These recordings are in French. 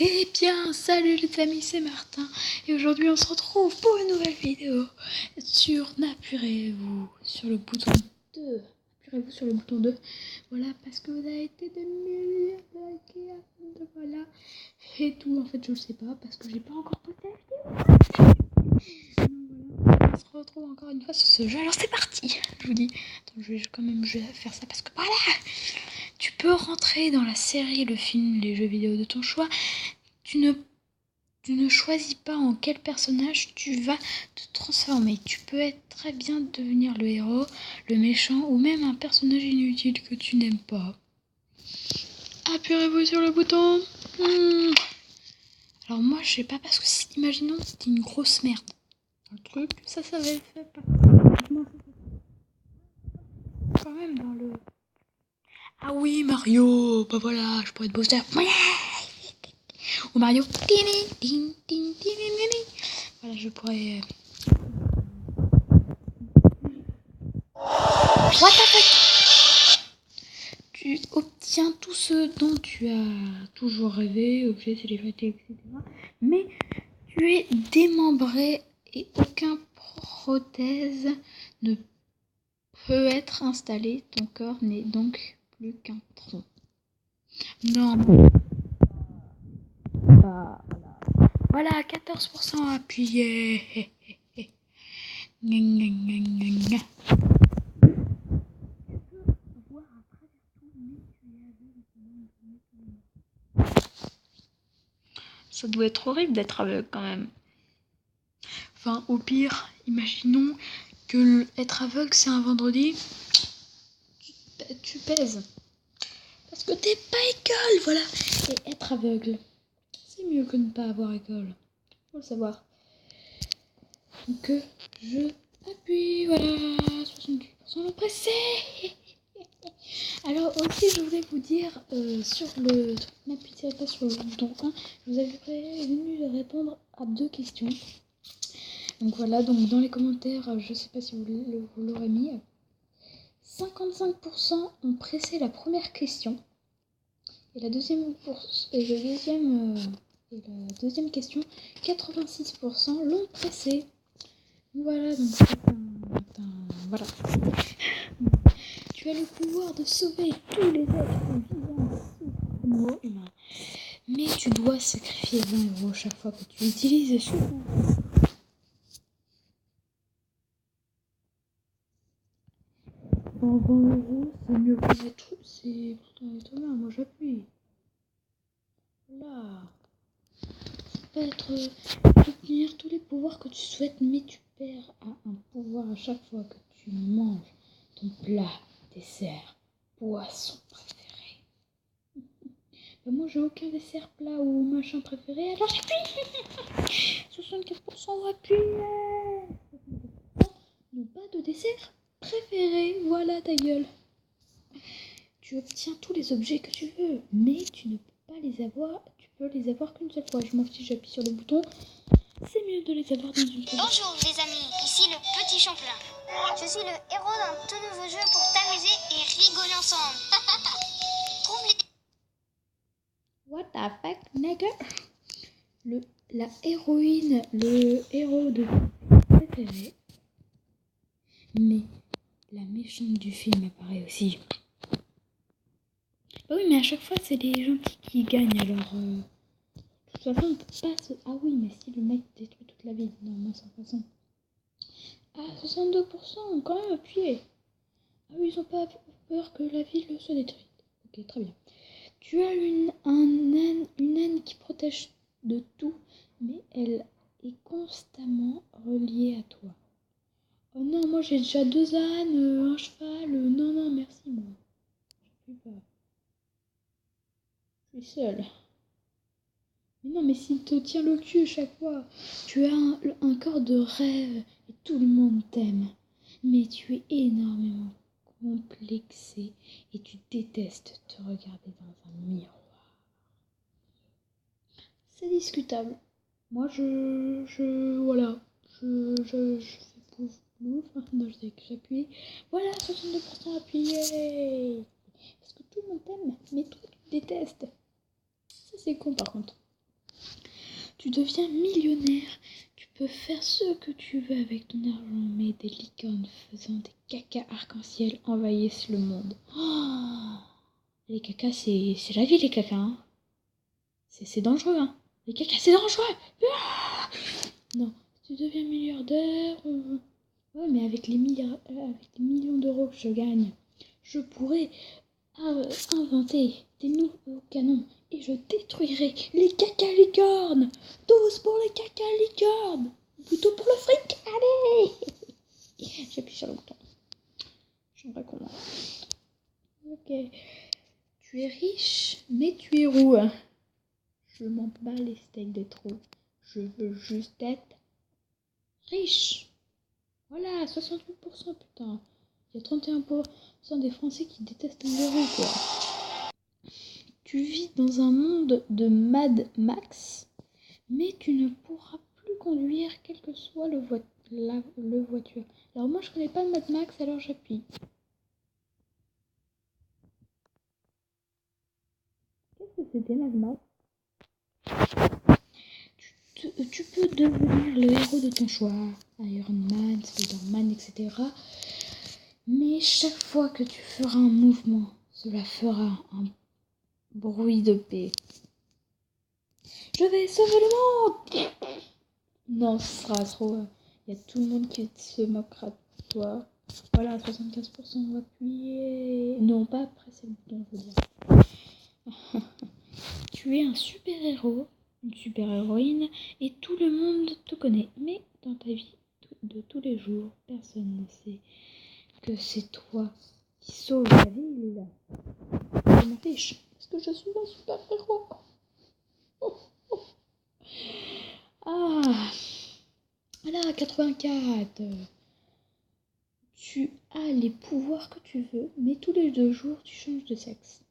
Eh bien, salut les amis, c'est Martin et aujourd'hui on se retrouve pour une nouvelle vidéo sur Appuyez-vous sur le bouton 2. Appuyez-vous sur le bouton 2. Voilà, parce que vous avez été des milliers de liker, voilà. Et tout, en fait, je le sais pas parce que j'ai pas encore posté la vidéo. Donc voilà, on se retrouve encore une fois sur ce jeu. Alors c'est parti, je vous dis. Attends, je vais faire ça parce que voilà. Tu peux rentrer dans la série, le film, les jeux vidéo de ton choix. Tu ne choisis pas en quel personnage tu vas te transformer. Tu peux être très bien devenir le héros, le méchant ou même un personnage inutile que tu n'aimes pas. Appuyez-vous sur le bouton. Alors moi je sais pas parce que imaginons que c'était une grosse merde. Un truc, ça va le faire pas. Quand même dans le... Ah oui Mario, bah voilà, je pourrais être booster. Ou Mario. Voilà, je pourrais... What the fuck? Tu obtiens tout ce dont tu as toujours rêvé, objets, célébrités, etc. Mais tu es démembré et aucun prothèse ne peut être installé. Ton corps n'est donc plus qu'un tronc. Non. Bah, voilà, 14% appuyé. Ça doit être horrible d'être aveugle quand même. Enfin, au pire, imaginons que être aveugle c'est un vendredi. Tu pèses. Parce que t'es pas école, voilà. Et être aveugle, c'est mieux que ne pas avoir école. Faut le savoir. Donc, je appuie, voilà. 68% pressé. Alors aussi, je voulais vous dire sur le... N'appuyez pas sur le bouton 1. Je vous avais prévenu de répondre à 2 questions. Donc voilà, donc dans les commentaires, je sais pas si vous l'aurez mis. 55% ont pressé la première question. Et la deuxième question, 86% l'ont pressé. Voilà, donc voilà. Tu as le pouvoir de sauver tous les êtres vivants humains. Mais tu dois sacrifier 20 € chaque fois que tu utilises ce pouvoir. En 20 €, c'est mieux que mettre. C'est pourtant étonnant, moi j'appuie. Là. Ça peut être obtenir tous les pouvoirs que tu souhaites, mais tu perds un pouvoir à chaque fois que tu manges ton plat, dessert, boisson préféré. Bah moi j'ai aucun dessert, plat ou machin préféré, alors j'appuie. 64% appuient. Non, pas de dessert préféré, voilà ta gueule. Tu obtiens tous les objets que tu veux, mais tu ne peux pas les avoir. Tu peux les avoir qu'une seule fois. Je m'en fiche, j'appuie sur le bouton. C'est mieux de les avoir dans une fois. Bonjour les amis, ici le petit champlain. Je suis le héros d'un tout nouveau jeu pour t'amuser et rigoler ensemble. Trouve les... What the fuck, nigga? La héroïne, le héros de préféré. Mais la méchante du film apparaît aussi. Bah oui, mais à chaque fois, c'est les gentils qui gagnent, alors... De toute façon, on peut pas se... Ah oui, mais si le mec détruit toute la ville, non, moi, sans façon. Ah, 62%, quand même appuyé. Ah oui, ils ont pas peur que la ville soit détruite. Ok, très bien. Tu as une âne qui protège de tout, mais elle est constamment reliée à toi. Oh non, moi j'ai déjà 2 ânes, un cheval. Non, non, merci, moi. Je ne peux pas. Je suis seule. Mais non, mais s'il te tient le cul chaque fois, tu as un corps de rêve et tout le monde t'aime. Mais tu es énormément complexé et tu détestes te regarder dans un miroir. C'est discutable. Moi, voilà. Je fais pouf, pouf. Non, je sais que j'appuie. Voilà, 62% appuyé. Parce que tout le monde t'aime, mais toi, tu te détestes. Ça, c'est con, par contre. Tu deviens millionnaire. Tu peux faire ce que tu veux avec ton argent, mais des licornes faisant des cacas arc-en-ciel envahissent le monde. Oh, les cacas, c'est la vie, les cacas. Hein. C'est dangereux. Hein. Les cacas, c'est dangereux. Ah non, tu deviens milliardaire. Ouais, mais avec les millions d'euros que je gagne, je pourrais inventer des nouveaux canons et je détruirai les caca-licornes. Tous pour les caca-licornes. Plutôt pour le fric. Allez. J'appuie sur le bouton. J'en recommande. Ok. Tu es riche, mais tu es roux. Je m'en bats les steaks des trous. Je veux juste être riche. Voilà, 68%, putain. Il y a 31% des Français qui détestent les roues, quoi. Tu vis dans un monde de Mad Max, mais tu ne pourras plus conduire quelle que soit le voiture. Alors moi, je connais pas le Mad Max, alors j'appuie. Qu'est-ce que c'était Mad Max? Tu peux devenir le héros de ton choix, Iron Man, Spider-Man, etc. Mais chaque fois que tu feras un mouvement, cela fera un bruit de paix. Je vais sauver le monde! Non, ce sera trop. Il y a tout le monde qui se moquera de toi. Voilà, 75%, on va appuyer. Non, pas presser le bouton, je veux dire. Tu es un super-héros, une super-héroïne, et tout le monde te connaît. Mais dans ta vie de tous les jours, personne ne sait que c'est toi qui sauves la ville. Je m'en fiche, parce que je suis un super-héros. Oh, oh. Ah, voilà, 84. Tu as les pouvoirs que tu veux, mais tous les 2 jours, tu changes de sexe.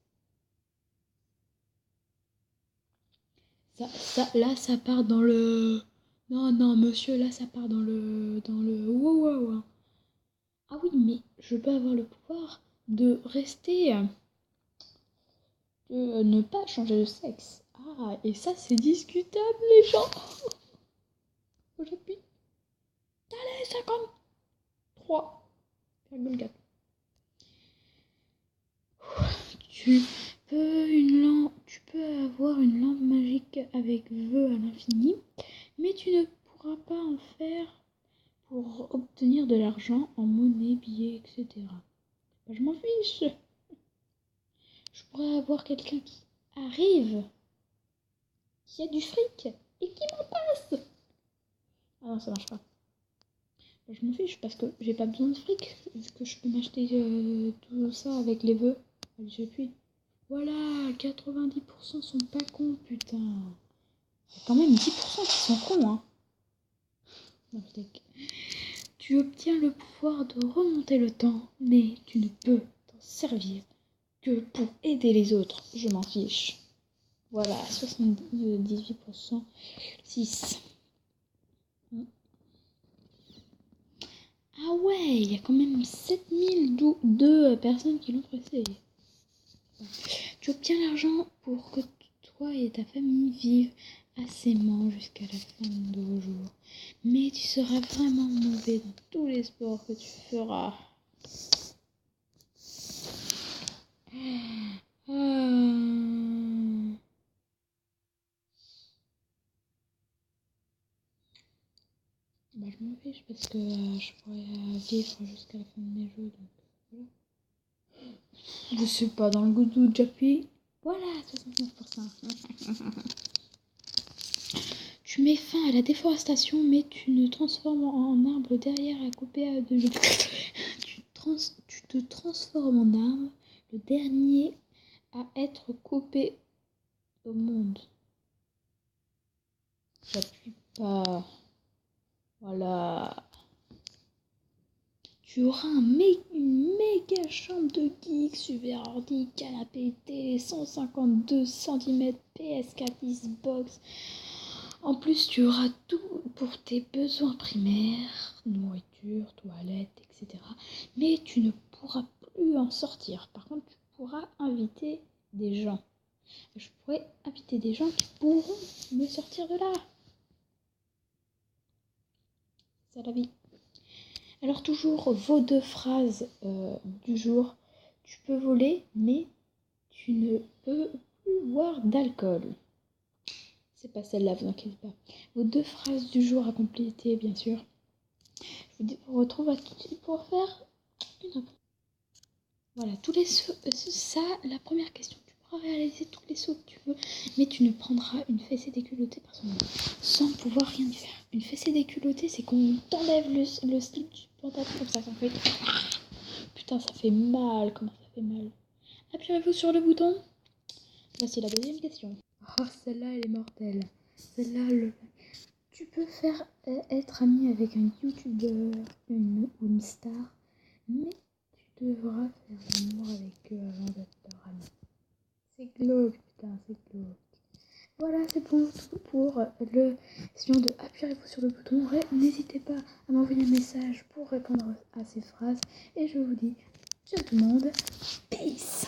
Là, ça part dans le... Non, monsieur, là, ça part dans le... Wow. Ah oui, mais je peux avoir le pouvoir de rester... de ne pas changer de sexe. Ah, et ça, c'est discutable, les gens. J'appuie. Allez, 53,4. Tu peux avoir une lampe magique avec vœux à l'infini, mais tu ne pourras pas en faire pour obtenir de l'argent en monnaie, billets, etc. Ben, je m'en fiche. Je pourrais avoir quelqu'un qui arrive, qui a du fric et qui m'en passe. Ah non, ça marche pas. Ben, je m'en fiche parce que j'ai pas besoin de fric, vu que je peux m'acheter tout ça avec les vœux. Allez, j'appuie. Voilà, 90% sont pas cons, putain. Il y a quand même 10% qui sont cons, hein. Non, tu obtiens le pouvoir de remonter le temps, mais tu ne peux t'en servir que pour aider les autres. Je m'en fiche. Voilà, 78%. 6. Ah ouais, il y a quand même 7002 personnes qui l'ont pressé. Tu obtiens l'argent pour que toi et ta famille vivent assément jusqu'à la fin de vos jours. Mais tu seras vraiment mauvais dans tous les sports que tu feras. Bah, je m'en fiche parce que je pourrais vivre jusqu'à la fin de mes jeux. Donc, voilà. Je sais pas, dans le goût de j'appuie. Voilà, 69%. Tu mets fin à la déforestation, mais tu ne transformes en arbre derrière à couper à deux. Tu te transformes en arbre, le dernier à être coupé au monde. J'appuie pas. Voilà. Tu auras une méga chambre de geek, super ordi, canapé, télé, 152 cm, PS4, Xbox. En plus, tu auras tout pour tes besoins primaires, nourriture, toilette, etc. Mais tu ne pourras plus en sortir. Par contre, tu pourras inviter des gens. Je pourrais inviter des gens qui pourront me sortir de là. c'est la vie. Alors toujours vos 2 phrases du jour. Tu peux voler, mais tu ne peux plus boire d'alcool. C'est pas celle-là, vous inquiétez pas. Vos 2 phrases du jour à compléter, bien sûr. Je vous retrouve tout de suite pour faire une. Voilà, tous les sauts. Ça, la première question. Tu pourras réaliser tous les sauts que tu veux, mais tu ne prendras une fessée déculottée par son nom, sans pouvoir rien y faire. Une fessée déculottée, c'est qu'on t'enlève le slip du pantalon comme ça fait. Putain, ça fait mal. Comment ça fait mal? Appuyez-vous sur le bouton. Voici la deuxième question. Oh, celle-là, elle est mortelle. Celle-là, tu peux faire être ami avec un youtubeur ou une star, mais tu devras faire l'amour avec eux avant d'être leur ami. C'est glauque, putain, c'est glauque. Voilà, c'est pour le suivant de appuyez-vous sur le bouton. N'hésitez pas à m'envoyer un message pour répondre à ces phrases. Et je vous dis, ciao tout le monde, peace.